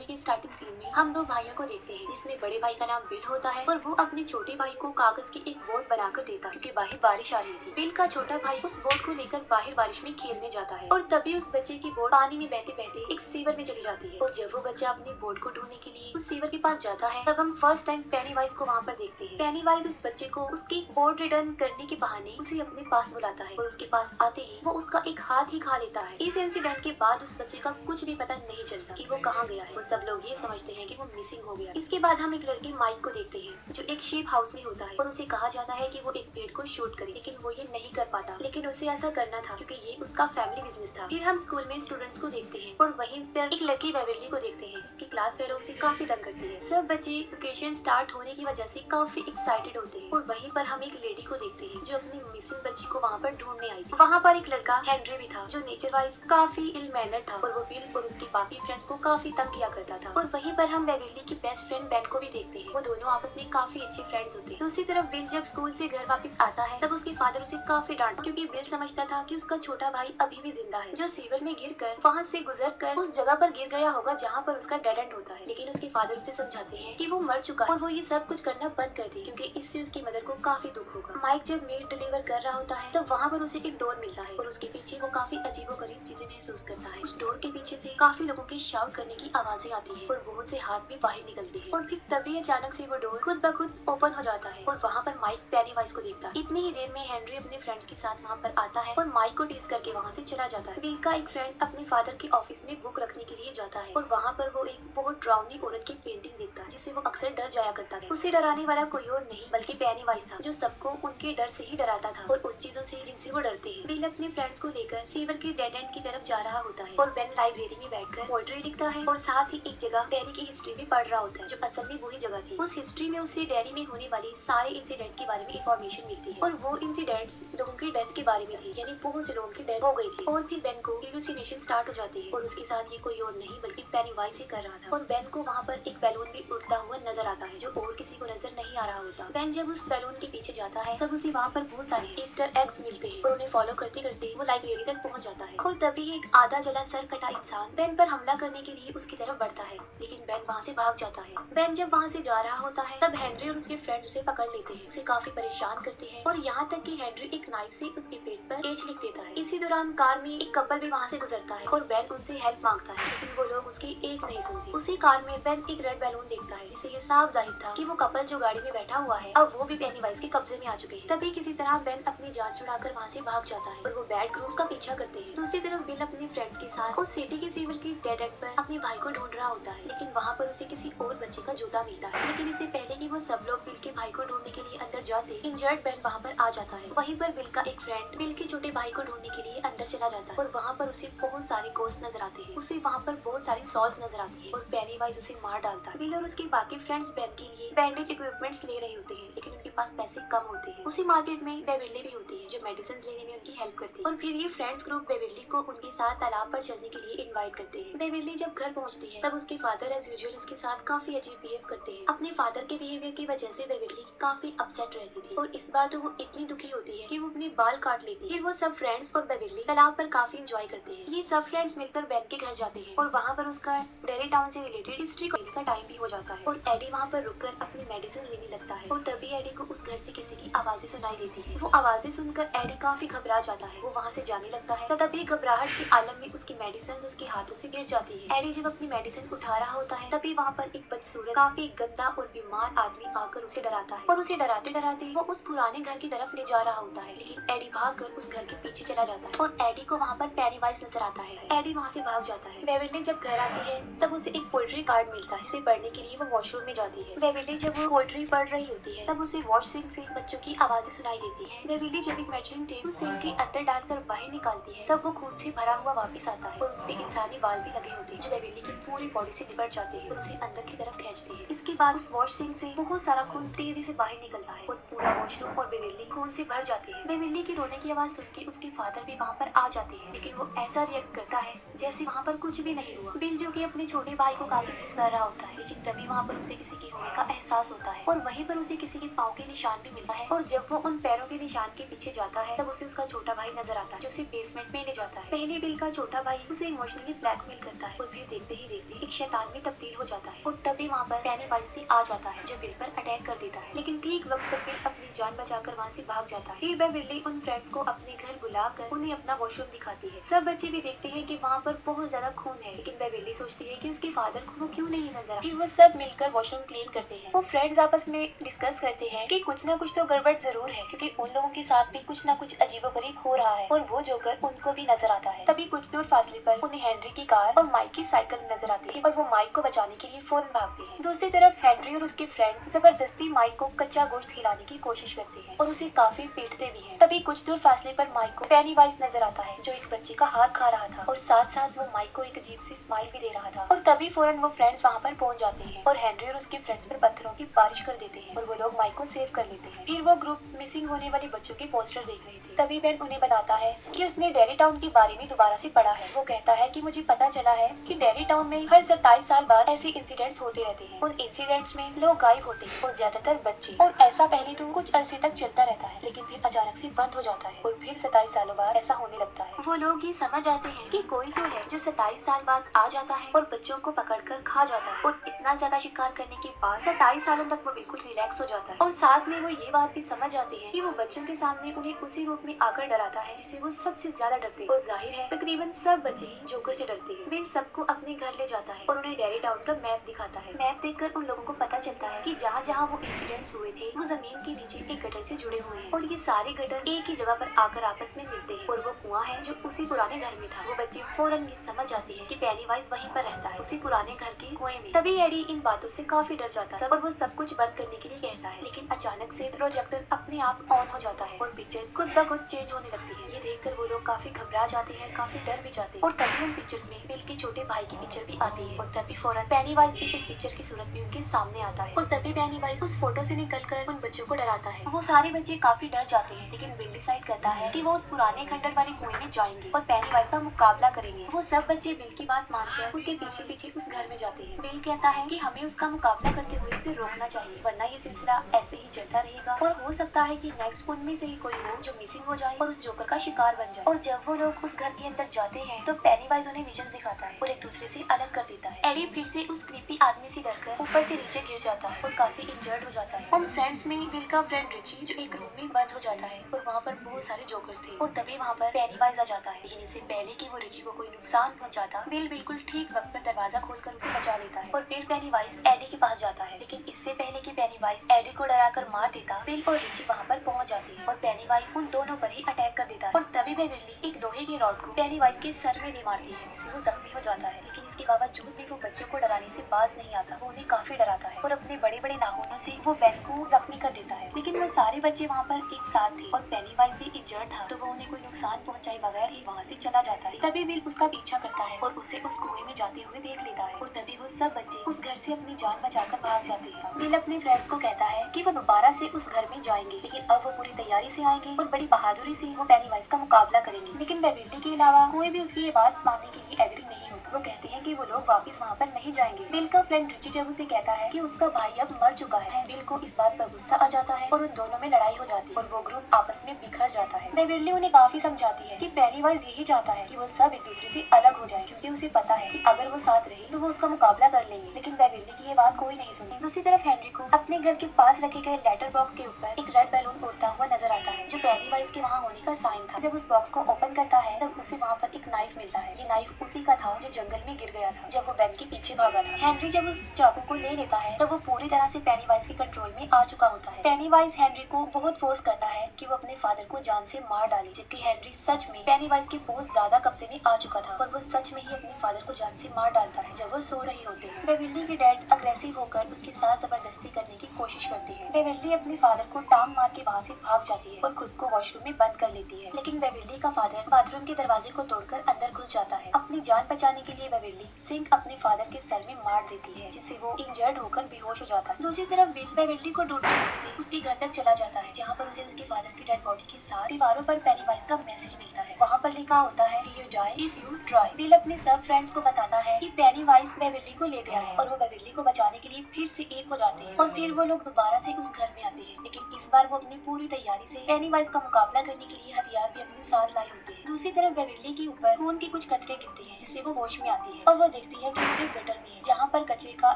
Movie के starting scene में हम दो भाइयों को देखते हैं जिसमें बड़े भाई का नाम बिल होता है और वो अपने छोटे भाई को कागज की एक बोट बनाकर देता है क्योंकि बाहर बारिश आ रही थी। बिल का छोटा भाई उस बोट को लेकर बाहर बारिश में खेलने जाता है और तभी उस बच्चे की बोट पानी में बहते बहते एक सीवर में चली जाती है और जब वो बच्चा अपनी बोट को ढूंढने के लिए उस सीवर के पास जाता है तब हम फर्स्ट टाइम पेनीवाइज को वहाँ पर देखते हैं। पेनीवाइज उस बच्चे को उसकी बोट रिटर्न करने के बहाने उसे अपने पास बुलाता है और उसके पास आते ही वो उसका एक हाथ ही खा लेता है। इस इंसिडेंट के बाद उस बच्चे का कुछ भी पता नहीं चलता कि वो कहाँ गया है और सब लोग ये समझते हैं कि वो मिसिंग हो गया। इसके बाद हम एक लड़के माइक को देखते हैं जो एक शीप हाउस में होता है और उसे कहा जाता है कि वो एक पेड़ को शूट करे, लेकिन वो ये नहीं कर पाता। लेकिन उसे ऐसा करना था क्योंकि ये उसका फैमिली बिजनेस था। फिर हम स्कूल में स्टूडेंट्स को देखते हैं और वहीं पर एक लड़की बेवर्ली को देखते हैं जिसकी क्लास फेलो उसे काफी तंग करती है। सब बच्चे वेकेशन स्टार्ट होने की वजह से काफी एक्साइटेड होते हैं और वहीं पर हम एक लेडी को देखते हैं जो अपनी मिसिंग बच्ची को वहाँ पर ढूंढने आई थी। वहाँ पर एक लड़का हेनरी भी था जो नेचर वाइज काफी इल मैनर था और वो बिल और उसके बाकी फ्रेंड्स को काफी तंग किया करता था। और वहीं पर हम बेवर्ली की बेस्ट फ्रेंड बेन को भी देखते हैं। वो दोनों आपस में काफी अच्छे फ्रेंड्स होते हैं। दूसरी तरफ बिल जब स्कूल से घर वापस आता है तब उसके फादर उसे काफी डांटा क्योंकि बिल समझता था कि उसका छोटा भाई अभी भी जिंदा है जो सीवर में गिरकर वहाँ से गुजरकर उस जगह पर गिर गया होगा जहाँ पर उसका डेड एंड होता है। लेकिन उसके फादर उसे समझाते हैं कि वो मर चुका है और वो ये सब कुछ करना बंद कर दे क्योंकि इससे उसकी मदर को काफी दुख होगा। माइक जब मेल डिलीवर कर रहा होता है तब वहाँ पर उसे एक डोर मिलता है और उसके पीछे वो काफी अजीबोगरीब चीजें महसूस करता है। उस डोर के पीछे से काफी लोगों के शाउट करने की आवाजें आती है और बहुत से हाथ भी बाहर निकलते हैं और फिर तभी अचानक से वो डोर खुद ब खुद ओपन हो जाता है और वहाँ पर माइक पेनीवाइज को देखता है। इतनी ही देर में हेनरी अपने फ्रेंड्स के साथ वहाँ पर आता है और माइक को टीज करके वहाँ से चला जाता है। बिल का एक फ्रेंड अपने फादर के ऑफिस में बुक रखने के लिए जाता है और वहाँ पर वो एक बहुत डरावनी औरत की पेंटिंग देखता है जिससे वो अक्सर डर जाया करता है। उसे डराने वाला कोई और नहीं बल्कि पेनीवाइज था जो सबको उनके डर से ही डराता था और उन चीजों से जिनसे वो डरते हैं। बिल अपने फ्रेंड्स को लेकर सीवर के डेड एंड की तरफ जा रहा होता है और बेन लाइब्रेरी में बैठकर पोएट्री लिखता है और साथ ही एक जगह डेयरी की हिस्ट्री भी पढ़ रहा होता है जो असल में वही जगह थी। उस हिस्ट्री में उसे डेयरी में होने वाले सारे इंसिडेंट के बारे में इंफॉर्मेशन मिलती है और वो इंसिडेंट्स लोगों की डेथ के बारे में थी, यानी बहुत से लोगों की डेथ हो गई थी। और फिर बेन को हेलुसिनेशन स्टार्ट हो जाती है और उसके साथ ये कोई और नहीं बल्कि पेनीवाइज ही कर रहा था। और बेन को वहाँ पर एक बैलून भी उड़ता हुआ नजर आता है जो और किसी को नजर नहीं आ रहा होता। बेन जब उस बैलून के पीछे जाता है तब उसे वहाँ पर बहुत सारे ईस्टर एग्स मिलते हैं और उन्हें फॉलो करते करते वो लाइब्रेरी तक पहुँच जाता है। और तभी एक आधा जला सर कटा इंसान बेन पर हमला करने के लिए उसकी तरफ बढ़ता है, लेकिन बेन वहाँ से भाग जाता है। बेन जब वहाँ से जा रहा होता है तब हेनरी और उसके फ्रेंड उसे पकड़ लेते हैं, उसे काफी परेशान करते हैं और यहाँ तक कि हेनरी एक नाइफ से उसके पेट पर एच लिख देता है। इसी दौरान कार में एक कपल भी वहाँ से गुजरता है और बेन उनसे हेल्प मांगता है, लेकिन वो लोग उसकी एक नहीं सुनते। उसी कार में बेन एक रेड बैलून देखता है जिससे ये साफ जाहिर था कि वो कपल जो गाड़ी में बैठा हुआ है अब वो भी पेनीवाइज के कब्जे में आ चुके हैं। तभी किसी तरह बेन अपनी जान छुड़ाकर वहाँ से भाग जाता है और वो बैड ग्रुप्स का पीछा करते हैं। दूसरी तरफ बिल अपने फ्रेंड्स के साथ उस सिटी के सीवर की डेड एंड पर अपने भाई को ढूंढ रहा होता है, लेकिन वहाँ पर उसे किसी और बच्चे का जूता मिलता है। लेकिन इससे पहले कि वो सब लोग बिल के भाई को ढूंढने के लिए अंदर जाते इंजर्ड बेन वहाँ पर आ जाता है। वहीं पर बिल का एक फ्रेंड बिल के छोटे भाई को ढूंढने के लिए अंदर चला जाता है और वहाँ पर उसे बहुत सारे गोस्ट नजर आते हैं। उसे वहाँ पर बहुत सारी सॉल्स नजर आती है और पेनीवाइज उसे मार डालता है। बिल और उसके बाकी फ्रेंड्स बेन के लिए बैंडेज इक्विपमेंट्स ले रहे होते हैं, लेकिन उनके पास पैसे कम होते हैं। उसी मार्केट में बेवर्ली भी होती है जो मेडिसिन लेने में उनकी हेल्प करती है और फिर ये फ्रेंड्स ग्रुप बेवर्ली को उनके साथ तालाब पर चलने के लिए इनवाइट करते हैं। बेवर्ली जब घर पहुँचती है तब उसके फादर एज यूजुअल उसके साथ काफी अजीब बिहेव करते हैं। अपने फादर के बिहेवियर की वजह से बेवर्ली काफी अपसेट रहती थी और इस बार तो वो इतनी दुखी होती है कि वो अपने बाल काट लेती है। फिर वो सब फ्रेंड्स और बेवर्ली तालाब पर काफी एंजॉय करते हैं। ये सब फ्रेंड्स मिलकर बेन के घर जाते हैं और वहाँ पर उसका डेरी टाउन से रिलेटेड हिस्ट्री लेने का टाइम भी हो जाता है और एडी वहाँ पर रुककर अपनी मेडिसिन लेने लगता है और तभी एडी को उस घर से किसी की आवाजें सुनाई देती है। वो आवाजें सुनकर एडी काफी घबरा जाता है। वो वहाँ से जाने लगता है तभी घबराहट के आलम में उसकी मेडिसिन उसके हाथों से गिर जाती है। एडी जब अपनी मेडिसिन उठा रहा होता है तभी वहाँ पर एक बदसूरत काफी गंदा और बीमार आदमी आकर उसे डराता है और उसे डराते डराते वो उस पुराने घर की तरफ ले जा रहा होता है, लेकिन एडी भागकर उस घर के पीछे चला जाता है और एडी को वहाँ पर पेनीवाइज नजर आता है। एडी वहाँ से भाग जाता है। बेवर्ली जब घर आती है तब उसे एक पोएट्री कार्ड मिलता है जिसे पढ़ने के लिए वो वॉशरूम में जाती है। बेवर्ली जब वो पोएट्री पढ़ रही होती है तब उसे वॉश सिंक से बच्चों की आवाजें सुनाई देती है। बेवर्ली जब एक मैचरिंग टेप उस सिंक के अंदर डालकर बाहर निकालती है तब वो खून से भरा हुआ वापस आता है और उसपे इंसानी बाल भी लगे होते हैं जो बेवर्ली की पूरी बॉडी से लिपट जाते हैं और उसे अंदर की तरफ खींचते हैं। इसके बाद उस वॉश सिंक से बहुत सारा खून तेजी से बाहर निकलता है और पूरा वॉशरूम और बेवर्ली खून से भर जाते हैं। बेवर्ली की रोने की आवाज सुन के उसके फादर भी वहाँ पर आ जाते हैं, लेकिन वो ऐसा रिएक्ट करता है जैसे वहाँ पर कुछ भी नहीं हुआ। बिल जो कि अपने छोटे भाई को काफी मिस कर रहा होता है, लेकिन तभी वहाँ पर उसे किसी के होने का एहसास होता है और वहीं पर उसे किसी के पाँव के निशान भी मिलता है। और जब वो उन पैरों के निशान के पीछे जाता है तब उसे उसका छोटा भाई नजर आता है जो उसे बेसमेंट में ले जाता है। पहले बिल का छोटा भाई उसे इमोशनली ब्लैकमेल करता है और फिर देखते ही देखते एक शैतान में तब्दील हो जाता है। और तभी वहाँ पर पेनीवाइज भी आ जाता है जो बिल पर अटैक कर देता है, लेकिन ठीक वक्त पर बिल अपनी जान बचाकर वहाँ से भाग जाता है। फिर बेवर्ली उन फ्रेंड्स को अपने घर बुलाकर उन्हें अपना वॉशरूम दिखाती है। सब बच्चे भी देखते हैं कि वहाँ पर बहुत ज्यादा खून है, लेकिन बेवर्ली सोचती है कि उसके फादर को वो क्यों नहीं नजर आ। फिर वो सब मिलकर वॉशरूम क्लीन करते हैं। वो फ्रेंड्स आपस में डिस्कस करते हैं कि कुछ ना कुछ तो गड़बड़ जरूर है, क्योंकि उन लोगों के साथ भी कुछ ना कुछ अजीबोगरीब हो रहा है और वो जोकर उनको भी नजर आता है। तभी कुछ दूर फासले पर उन्हें हेनरी की कार और माइक की साइकिल नजर आती है और वो माइक को बचाने के लिए फौरन भागते हैं। दूसरी तरफ हेनरी और उसके फ्रेंड्स जबरदस्ती माइक को कच्चा गोश्त खिलाने की कोशिश करते हैं और उसे काफी पीटते भी हैं। तभी कुछ दूर फासले पर माइक को पेनीवाइज नजर आता है जो एक बच्चे का हाथ खा रहा था और साथ साथ वो माइक को एक अजीब सी स्माइल भी दे रहा था। और तभी फौरन वो फ्रेंड्स वहाँ पर पहुँच जाते हैं और हेनरी और उसके फ्रेंड्स पर पत्थरों की बारिश कर देते हैं और वो लोग माइक को सेव कर लेते हैं। फिर वो ग्रुप मिसिंग होने वाले बच्चों के पोस्टर देख रहे थे। तभी बेन उन्हें बताता है कि उसने डेरी टाउन के बारे में दोबारा से पढ़ा है। वो कहता है कि मुझे पता चला है कि डेरी टाउन में हर 27 साल बाद ऐसे इंसिडेंट्स होते रहते हैं। उन इंसिडेंट्स में लोग गायब होते हैं और ज्यादातर बच्चे, और ऐसा पहले तो कुछ अरसे तक चलता रहता है लेकिन फिर अचानक से बंद हो जाता है और फिर 27 सालों बाद ऐसा होने लगता है। वो लोग ये समझ जाते हैं कि कोई तो है जो 27 साल बाद आ जाता है और बच्चों को पकड़कर खा जाता है और इतना ज्यादा शिकार करने के बाद 27 सालों तक वो बिल्कुल रिलैक्स हो जाता है। और साथ में वो ये बात भी समझ जाते हैं कि वो बच्चों के सामने उन्हें उसी रूप में आकर डराता है जिससे वो सबसे ज्यादा डरते हैं। और जाहिर है तकरीबन सब बच्चे ही जोकर से डरते हैं। बिल सबको अपने घर ले जाता है और उन्हें डेरी टाउन का मैप दिखाता है। मैप देखकर उन लोगों को पता चलता है कि जहाँ जहाँ वो इंसिडेंट्स हुए थे वो जमीन के नीचे एक गटर से जुड़े हुए हैं और ये सारे गटर एक ही जगह पर आकर आपस में मिलते हैं और वो कुआं है जो उसी पुराने घर में था। वो बच्चे फौरन ये समझ जाते हैं कि पेनीवाइज वहीं पर रहता है उसी पुराने घर के कुएं में। तभी एडी इन बातों से काफी डर जाता है और वो सब कुछ बंद करने के लिए कहता है, लेकिन अचानक से प्रोजेक्टर अपने आप ऑन हो जाता है और पिक्चर्स खुद ब खुद चेंज होने लगती है। ये देखकर वो लोग काफी घबरा जाते हैं, काफी डर भी जाते हैं। और तभी उन पिक्चर्स में बिल के छोटे भाई की पिक्चर भी आती है और तभी फौरन पेनीवाइज भी एक पिक्चर की सूरत में उनके सामने आता है और तभी पेनीवाइज उस फोटो से निकलकर उन बच्चों को डराता है। वो सारे बच्चे काफी डर जाते हैं, लेकिन बिल डिसाइड करता है कि वो उस पुराने खंडर वाले कुएं में जाएंगे और पेनीवाइज का मुकाबला करेंगे। वो सब बच्चे बिल की बात मानकर उसके पीछे पीछे उस घर में जाते हैं। बिल कहता है कि हमें उसका मुकाबला करते हुए उसे रोकना चाहिए, वरना ये सिलसिला ऐसे ही चलता रहेगा और हो सकता है कि नेक्स्ट उनमें से ही कोई हो जो मिसिंग हो जाए और उस जोकर का शिकार बन जाए। और जब वो लोग उस घर के अंदर जाते हैं तो पेनीवाइज उन्हें विजन दिखाता है और एक दूसरे से अलग कर देता है। एडी फिर से उस क्रीपी आदमी से डरकर ऊपर से नीचे गिर जाता है और काफी इंजर्ड हो जाता है। उन फ्रेंड्स में बिल का फ्रेंड रिची जो एक रूम में बंद हो जाता है और वहाँ पर बहुत सारे जोकर्स थे और तभी वहाँ पर पेनीवाइज आ जाता है। लेकिन इससे पहले कि वो रिची को कोई नुकसान पहुँचाता, बिल बिल्कुल ठीक वक्त पर दरवाजा खोलकर उसे बचा लेता है और फिर पेनीवाइज एडी के पास जाता है। लेकिन इससे पहले कि पेनीवाइज एडी को डराकर मार देता, बिल और रिची वहाँ पर पहुँच जाती है और पेनीवाइज उन दोनों पर ही अटैक कर देता है। और तभी बेवर्ली एक लोहे के रॉड को पेनीवाइज के सर में दे मारती है जिससे वो जख्मी हो जाता है। लेकिन इसके बावजूद भी वो बच्चों को डराने से बाज नहीं आता। वो उन्हें काफी डराता है और अपने बड़े बड़े नाखूनों से वो बेन को जख्मी कर देता है। लेकिन वो सारे बच्चे वहाँ पर एक साथ थे और पेनीवाइज भी इंजर्ड था, तो वो उन्हें कोई नुकसान पहुँचाए बगैर ही वहाँ से चला जाता है। तभी बिल उसका पीछा करता है और उसे उस कुएं में जाते हुए देख लेता है और तभी वो सब बच्चे उस घर से अपनी जान बचाकर भाग जाते हैं। बिल अपने फ्रेंड्स को कहता है कि वो दोबारा से उस घर में जाएंगे, लेकिन अब वो पूरी तैयारी से आएंगे और बड़ी बहादुरी से वो पेनीवाइज का मुकाबला करेंगे। लेकिन बेवर्ली के अलावा कोई भी उसकी ये बात मानने के लिए एग्री नहीं होता। वो कहते हैं कि वो लोग वापस वहाँ पर नहीं जाएंगे। बिल का फ्रेंड रिची जब उसे कहता है कि उसका भाई अब मर चुका है, बिल को इस बात पर गुस्सा आ जाता है और उन दोनों में लड़ाई हो जाती है और वो ग्रुप आपस में बिखर जाता है। बेवर्ली उन्हें काफी समझाती है कि पेनीवाइज यही चाहता है कि वो सब एक दूसरे से अलग हो जाए, क्योंकि उसे पता है कि अगर वो साथ रहे तो वो उसका मुकाबला कर लेंगे। लेकिन बेवर्ली की ये बात कोई नहीं सुनी। दूसरी तरफ हेनरी को अपने घर के पास रखे गए लेटर बॉक्स के ऊपर एक रेड बैलून उड़ता हुआ नजर आता है जो पेनीवाइज के वहाँ होने का साइन था। जब उस बॉक्स को ओपन करता है तब उसे वहाँ पर एक नाइफ मिलता है। ये नाइफ उसी का था जो जंगल में गिर गया था जब वो बेन के पीछे भागा था। हेनरी जब उस चाकू को ले लेता है तब वो पूरी तरह से पेनीवाइज के कंट्रोल में आ चुका होता है। पेनीवाइज हेनरी को बहुत फोर्स करता है कि वो अपने फादर को जान से मार डाले, जबकि हेनरी सच में पेनीवाइज के बहुत ज्यादा कब्जे में आ चुका था और वो सच में ही अपने फादर को जान से मार डालता है जब वो सो रहे होते हैं। बेवर्ली के डैड अग्रेसिव होकर उसके साथ जबरदस्ती करने की कोशिश करते हैं। बेवर्ली अपने फादर को टांग मार के वहाँ से भाग जाती है और खुद को वॉशरूम में बंद कर लेती है। लेकिन बेवर्ली का फादर बाथरूम के दरवाजे को तोड़कर अंदर घुस जाता है। अपनी जान बचाने के लिए बेविली सिंक अपने फादर के सर में मार देती है, जिससे वो इंजर्ड होकर बेहोश हो जाता है। दूसरी तरफ बिल बेविली को ढूंढते ढूंढते उसके घर तक चला जाता है, जहाँ पर उसे उसके फादर की डेड बॉडी के साथ दीवारों पर पेनीवाइज का मैसेज मिलता है। वहाँ पर लिखा होता है कि you die if you try. Bill अपने सब फ्रेंड्स को बताता है कि पेनीवाइज बेविली को ले गया है और वो बेविली को बचाने के लिए फिर से एक हो जाते हैं और फिर वो लोग दोबारा से उस घर में आते हैं। लेकिन इस बार वो अपनी पूरी तैयारी से पेनीवाइज का मुकाबला करने के लिए हथियार भी अपने साथ लाए होते हैं। दूसरी तरफ बेविली के ऊपर खून के कुछ कतरे गिरते हैं, जिससे वो होश में आती है और वो देखती है कि वो एक गटर में है, जहाँ पर कचरे का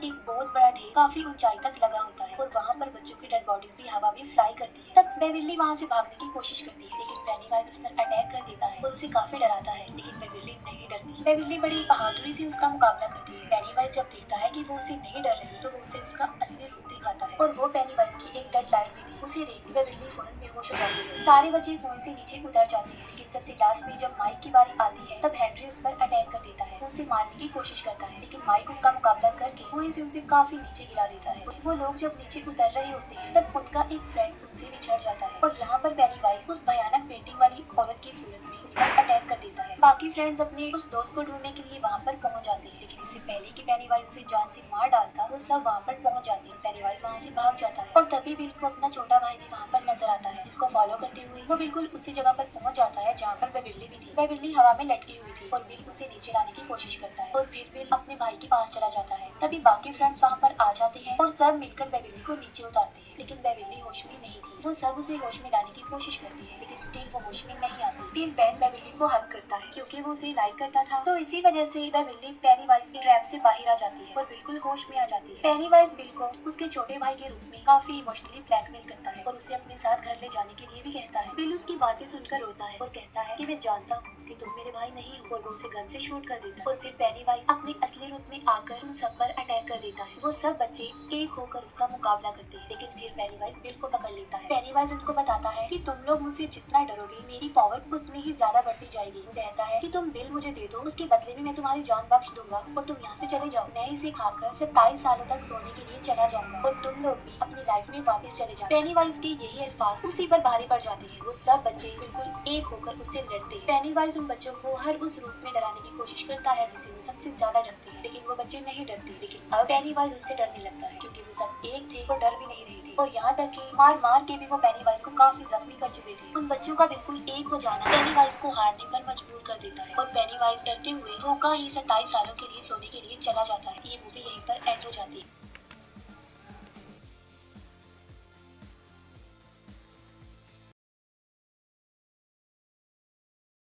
एक बहुत बड़ा ढेर काफी ऊंचाई तक लगा होता है और वहाँ पर बच्चों की डेड बॉडीज भी हवा में फ्लाई करती है। तब बेविली वहाँ से भागने की कोशिश करती है, लेकिन पेनीवाइज उस पर अटैक कर देता है और उसे काफी डराता है। लेकिन बेविली नहीं डरती। बेविली बड़ी बहादुरी से उसका मुकाबला करती है। पेनीवाइज जब देखता है कि वो उसे नहीं डर रही तो वो उसे उसका असली रूप दिखाता है और वो पेनीवाइज की एक डेड लाइट भी थी। उसे देख बेविली फौरन बेहोश हो जाती है। सारे बच्चे कुएं से नीचे उतर जाते हैं, लेकिन सबसे लास्ट में जब माइक की बारी आती है तब हेनरी उस पर अटैक कर देता है। वो उसे मारने की कोशिश करता है, लेकिन माइक उसका मुकाबला करके कुएं से उसे काफी नीचे गिरा देता है। वो लोग जब नीचे उतर रहे होते हैं तब उनका एक फ्रेंड उनसे बिछड़ जाता है और यहाँ पर पेनीवाइज उस भयानक पेंटिंग वाली औरत की सूरत में उस पर अटैक कर देता है। बाकी फ्रेंड्स अपने उस दोस्त को ढूंढने के लिए वहाँ पर पहुँच जाते हैं, लेकिन इससे पहले कि पेनीवाइज उसे जान से मार डालता वो सब वहाँ पर पहुँच जाते हैं। पेनीवाइज वहाँ से भाग जाता है और तभी बिल को अपना छोटा भाई भी वहाँ पर नजर आता है, जिसको फॉलो करते हुए वो बिल्कुल उसी जगह पर पहुँच जाता है जहाँ पर बेविली भी थी। बेविली हवा में लटकी हुई थी और बिल उसे नीचे लाने की कोशिश करता है और फिर बिल अपने भाई के पास चला जाता है। तभी बाकी फ्रेंड्स वहाँ पर आ जाते हैं और सब मिलकर बेविली को नीचे उतारते हैं, लेकिन बेविली होश में नहीं थी। वो सब उसे होश में लाने की कोशिश करती है, लेकिन स्टिल वो होश में नहीं आती। फिर बेन बेविली को हक करता है क्योंकि वो उसे लाइक करता था, तो इसी वजह से बेविली पेनीवाइज के ट्रैप से बाहर आ जाती है और बिल्कुल होश में आ जाती है। पेनीवाइज बिल को उसके छोटे भाई के रूप में काफी इमोशनली ब्लैकमेल करता है और उसे अपने साथ घर ले जाने के लिए भी कहता है। बिल उसकी बातें सुनकर रोता है और कहता है कि मैं जानता हूँ कि तुम मेरे भाई नहीं हो, और वो उसे गन से शूट कर देता है। और फिर पेनीवाइज अपने असली रूप में आकर उन सब पर अटैक कर देता है। वो सब बच्चे एक होकर उसका मुकाबला करते हैं, लेकिन फिर पेनीवाइज बिल को पकड़ लेता है। पेनीवाइज उनको बताता है कि तुम लोग मुझसे जितना डरोगे मेरी पावर उतनी ही ज्यादा बढ़ती जाएगी। वो कहता है कि तुम बिल मुझे दे दो, उसके बदले में मैं तुम्हारी जान बख्श दूंगा और तुम यहाँ से चले जाओ। मैं इसे खाकर 27 सालों तक सोने के लिए चला जाऊंगा और तुम लोग भी अपनी लाइफ में वापस चले जाओ। पेनीवाइज के यही अल्फाज उसी पर भारी पड़ जाते हैं। वो सब बच्चे बिल्कुल एक होकर उससे लड़ते हैं। पेनीवाइज उन बच्चों को हर उस रूप में डराने की कोशिश करता है जिसे वो सबसे ज्यादा डरते हैं, लेकिन वो बच्चे नहीं डरते। लेकिन अब पेनीवाइज उससे डरने लगता है क्योंकि वो सब एक थे और डर भी नहीं रहे थे, और यहाँ तक कि मार मार के भी वो पेनीवाइज को काफी जख्मी कर चुके थे। उन बच्चों का बिल्कुल एक हो जाना पेनीवाइज को हारने पर मजबूर कर देता है और पेनीवाइज डरते हुए भूखा ही 27 सालों के लिए सोने के लिए चला जाता है। ये मूवी यहीं पर एंड हो जाती है।